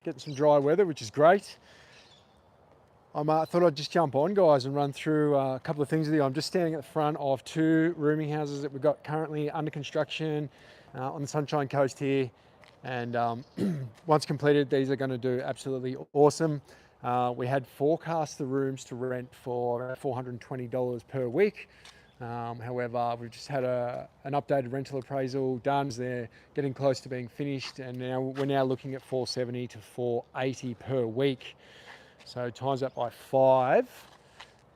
getting some dry weather, which is great. I thought I'd just jump on, guys, and run through a couple of things with you. I'm just standing at the front of 2 rooming houses that we've got currently under construction on the Sunshine Coast here. And once completed, these are going to do absolutely awesome. We had forecast the rooms to rent for $420 per week. However, we've just had an updated rental appraisal done. They're getting close to being finished, and we're now looking at $470 to $480 per week. So times that by 5,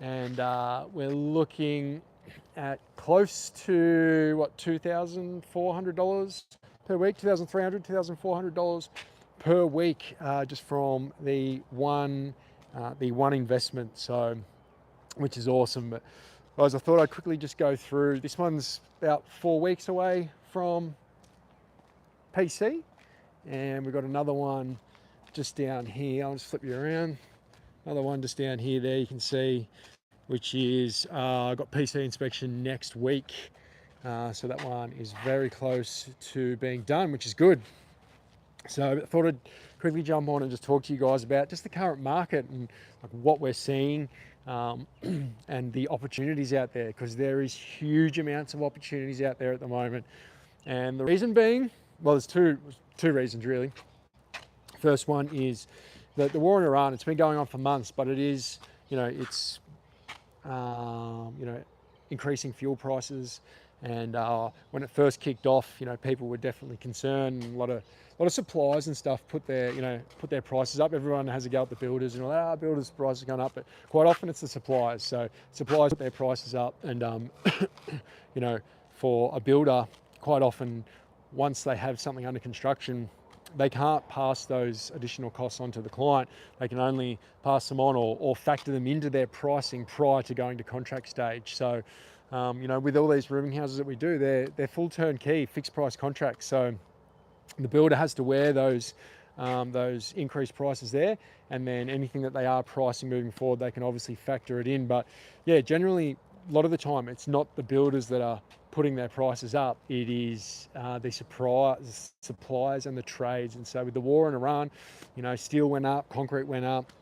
and we're looking at close to what, $2,400 per week, $2,300, $2,400 per week, just from the one investment. So, which is awesome. But guys, I thought I'd quickly just go through. This one's about 4 weeks away from PC, and we've got another one just down here. I'll just flip you around. Another one just down here there, you can see, which is, I've got PC inspection next week. So that one is very close to being done, which is good. So I thought I'd quickly jump on and just talk to you guys about just the current market and like what we're seeing, and the opportunities out there, because there is huge amounts of opportunities out there at the moment. And the reason being, well, there's two reasons really. First one is that the war in Iran, it's been going on for months, but it is, it's, increasing fuel prices. And when it first kicked off, people were definitely concerned. A lot of suppliers and stuff put their prices up. Everyone has a go at the builders and all that. Builders' prices are going up, but quite often it's the suppliers. So suppliers put their prices up, and for a builder, quite often once they have something under construction, they can't pass those additional costs on to the client. They can only pass them on or factor them into their pricing prior to going to contract stage. So, with all these rooming houses that we do, they're full turnkey, fixed price contracts. So the builder has to wear those increased prices there, and then anything that they are pricing moving forward, they can obviously factor it in. But yeah, generally, a lot of the time, it's not the builders that are putting their prices up. It is the suppliers and the trades. And so with the war in Iran, steel went up, concrete went up.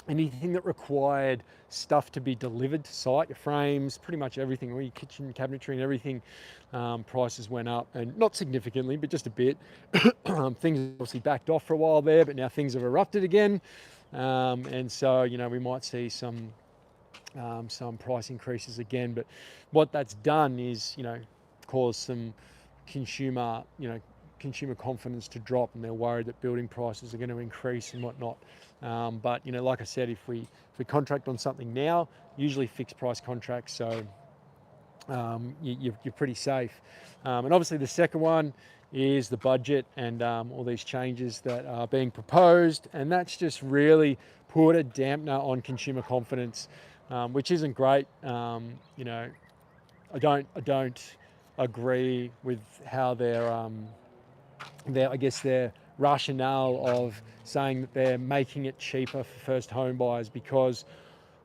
Anything that required stuff to be delivered to site, your frames, pretty much everything, all your kitchen cabinetry and everything, prices went up, and not significantly, but just a bit. Things obviously backed off for a while there, but now things have erupted again. And so, we might see some price increases again. But what that's done is, cause some consumer confidence to drop, and they're worried that building prices are going to increase and whatnot. But like I said, if we contract on something now, usually fixed price contracts, so you're pretty safe. And obviously the second one is the budget and all these changes that are being proposed, and that's just really put a dampener on consumer confidence, which isn't great. I don't agree with how their rationale of saying that they're making it cheaper for first home buyers, because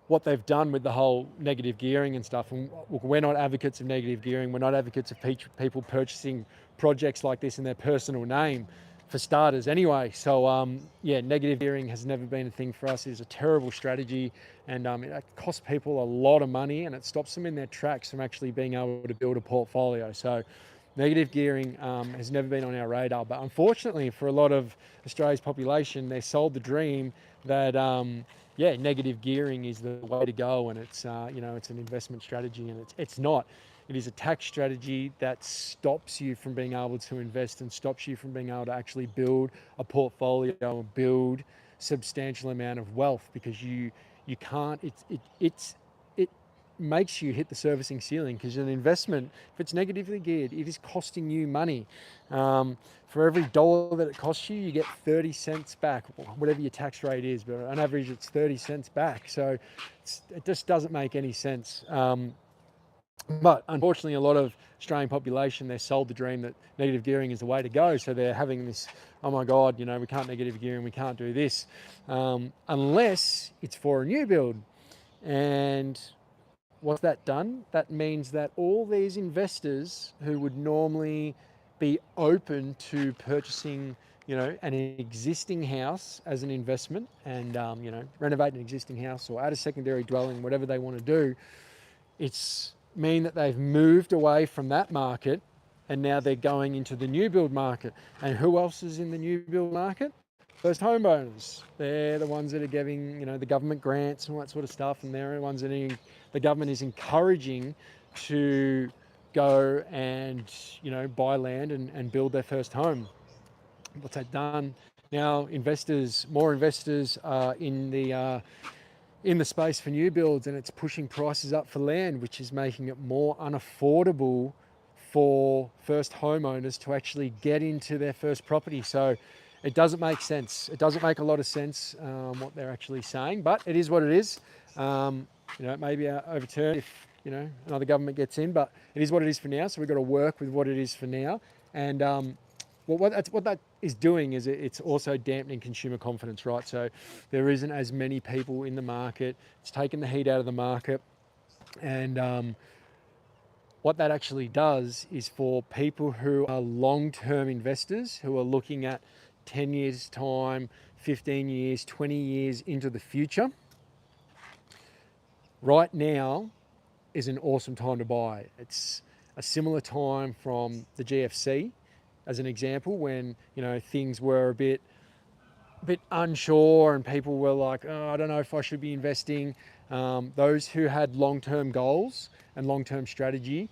what they've done with the whole negative gearing and stuff, and we're not advocates of negative gearing, we're not advocates of people purchasing projects like this in their personal name, for starters anyway. So negative gearing has never been a thing for us. It is a terrible strategy, and it costs people a lot of money, and it stops them in their tracks from actually being able to build a portfolio. So negative gearing has never been on our radar, but unfortunately for a lot of Australia's population, they're sold the dream that negative gearing is the way to go, and it's it's an investment strategy, and it's not. It is a tax strategy that stops you from being able to invest and stops you from being able to actually build a portfolio and build substantial amount of wealth, because you can't. It makes you hit the servicing ceiling, because an investment, if it's negatively geared, it is costing you money. For every dollar that it costs you, you get 30 cents back, whatever your tax rate is, but on average it's 30 cents back. So it just doesn't make any sense. But unfortunately, a lot of Australian population, they're sold the dream that negative gearing is the way to go. So they're having this, oh my God, we can't negative gearing, we can't do this, unless it's for a new build. And what's that done? That means that all these investors who would normally be open to purchasing an existing house as an investment and, renovate an existing house or add a secondary dwelling, whatever they want to do, it's mean that they've moved away from that market and now they're going into the new build market. And who else is in the new build market? First homeowners. They're the ones that are giving, the government grants and all that sort of stuff. And they're the ones that the government is encouraging to go and, buy land and build their first home. What's that done? Now more investors are in the space for new builds, and it's pushing prices up for land, which is making it more unaffordable for first homeowners to actually get into their first property. So it doesn't make sense. It doesn't make a lot of sense what they're actually saying, but it is what it is. It may be overturned if another government gets in, but it is what it is for now. So we've got to work with what it is for now. And what that is doing is it's also dampening consumer confidence, right? So there isn't as many people in the market. It's taken the heat out of the market. And what that actually does is for people who are long-term investors, who are looking at 10 years time, 15 years, 20 years into the future, right now is an awesome time to buy. It's a similar time from the GFC, as an example, when things were a bit unsure and people were like, oh, I don't know if I should be investing. Those who had long-term goals and long-term strategy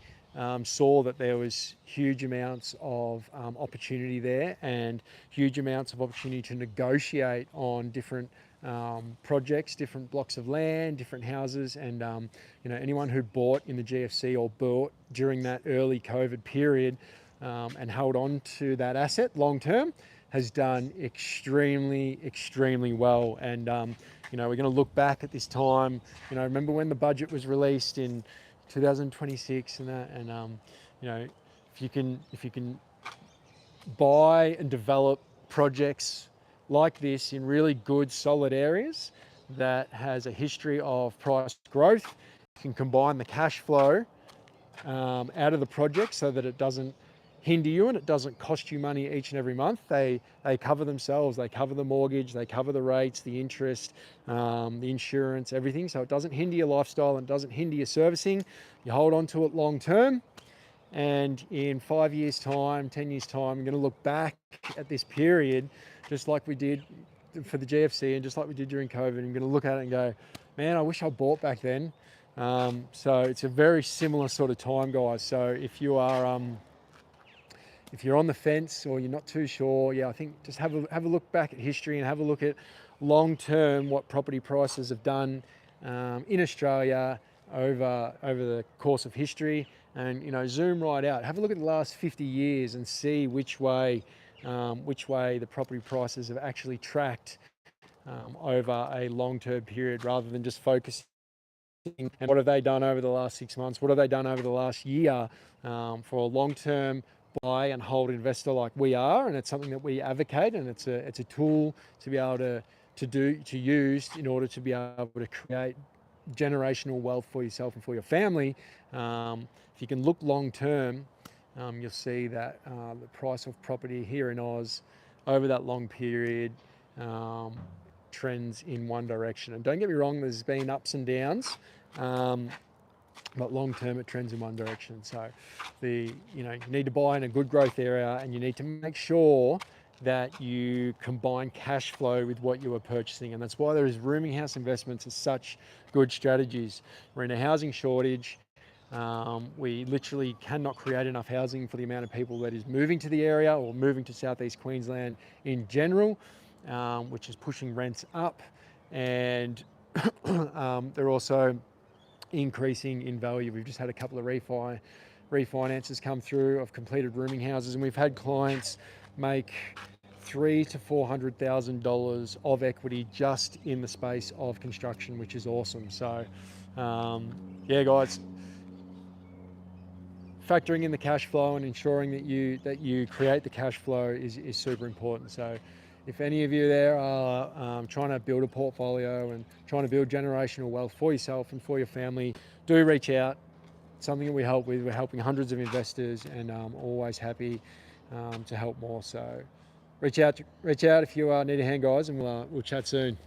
saw that there was huge amounts of opportunity there and huge amounts of opportunity to negotiate on different projects, different blocks of land, different houses. And anyone who bought in the GFC or bought during that early COVID period and held on to that asset long term has done extremely, extremely well. And we're going to look back at this time. Remember when the budget was released in 2026 and that, and if you can buy and develop projects like this in really good, solid areas that has a history of price growth, you can combine the cash flow out of the project so that it doesn't hinder you and it doesn't cost you money each and every month. They cover themselves. They cover the mortgage, they cover the rates, the interest, the insurance, everything. So it doesn't hinder your lifestyle and doesn't hinder your servicing. You hold on to it long term. And in 5 years time, 10 years time, I'm going to look back at this period, just like we did for the GFC and just like we did during COVID. I'm going to look at it and go, man, I wish I bought back then. So it's a very similar sort of time, guys. So if you're on the fence or you're not too sure, I think just have a look back at history and have a look at long term what property prices have done in Australia over the course of history, and zoom right out. Have a look at the last 50 years and see which way the property prices have actually tracked over a long-term period, rather than just focusing on what have they done over the last 6 months, what have they done over the last year. For a long-term buy and hold investor like we are, and it's something that we advocate, and it's a tool to be able to use in order to be able to create generational wealth for yourself and for your family. If you can look long term, you'll see that the price of property here in Oz over that long period trends in one direction. And don't get me wrong, there's been ups and downs, but long term it trends in one direction. So you need to buy in a good growth area, and you need to make sure that you combine cash flow with what you are purchasing. And that's why there is rooming house investments are such good strategies. We're in a housing shortage. We literally cannot create enough housing for the amount of people that is moving to the area or moving to Southeast Queensland in general, which is pushing rents up. And they're also increasing in value. We've just had a couple of refinances come through of completed rooming houses, and we've had clients make $300,000 to $400,000 of equity just in the space of construction, which is awesome. So guys, factoring in the cash flow and ensuring that you create the cash flow is super important. So if any of you there are trying to build a portfolio and trying to build generational wealth for yourself and for your family, do reach out. It's something that we help with. We're helping hundreds of investors, and I'm always happy to help more. So reach out if you need a hand, guys, and we'll chat soon.